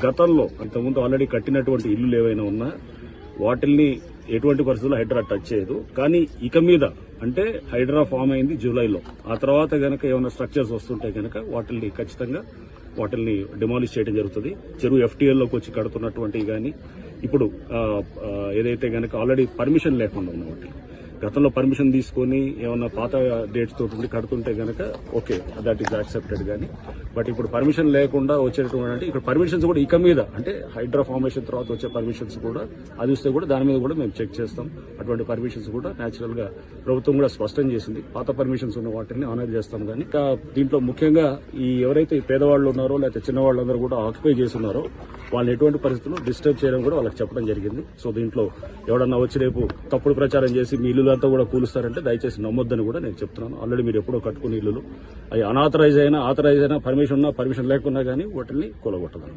గతంలో అంతకుముందు ఆల్రెడీ కట్టినటువంటి ఇల్లులు ఏవైనా ఉన్నా వాటిల్ని ఎటువంటి పరిస్థితుల్లో హైడ్రా టచ్ చేయదు. కానీ ఇక మీద అంటే హైడ్రా ఫామ్ అయింది జూలైలో, ఆ తర్వాత గనక ఏమైనా స్ట్రక్చర్స్ వస్తుంటే గనక వాటిల్ని ఖచ్చితంగా డిమాలిష్ చేయడం జరుగుతుంది. చెరువు ఎఫ్టీఎల్లోకి వచ్చి కడుతున్నటువంటివి కానీ ఇప్పుడు ఏదైతే గనక ఆల్రెడీ పర్మిషన్ లేకుండా ఉన్న వాటి గతంలో పర్మిషన్ తీసుకుని ఏమన్నా పాత డేట్స్ తోటి కడుతుంటే గనక ఓకే, దట్ ఈస్ యాక్సెప్టెడ్. కానీ బట్ ఇప్పుడు పర్మిషన్ లేకుండా వచ్చేటువంటి ఇక్కడ పర్మిషన్స్ కూడా ఇక మీద అంటే హైడ్రా ఫార్మేషన్ తర్వాత వచ్చే పర్మిషన్స్ కూడా అది వస్తే కూడా దాని మీద కూడా మేము చెక్ చేస్తాం. అటువంటి పర్మిషన్స్ కూడా న్యాచురల్ గా ప్రభుత్వం కూడా స్పష్టం చేసింది. పాత పర్మిషన్స్ ఉన్న వాటిని ఆనర్ చేస్తాం. కానీ ఇంకా దీంట్లో ముఖ్యంగా ఎవరైతే పేదవాళ్ళు ఉన్నారో లేకపోతే చిన్నవాళ్ళందరూ కూడా ఆక్యుపై చేస్తున్నారో వాళ్ళు ఎటువంటి పరిస్థితుల్లో డిస్టర్బ్ చేయడం కూడా వాళ్ళకి చెప్పడం జరిగింది. సో దీంట్లో ఎవడన్నా వచ్చి రేపు తప్పుడు ప్రచారం చేసి మీ ఇల్లులంతా కూడా కూలుస్తారంటే దయచేసి నమ్మొద్దని కూడా నేను చెప్తున్నాను. ఆల్రెడీ మీరు ఎప్పుడో కట్టుకునే ఇల్లులు అవి అనాథరైజ్ అయినా ఆథరైజ్ అయినా పర్మిషన్ ఉన్నా పర్మిషన్ లేకున్నా కానీ వాటిని కూలగొట్టదు.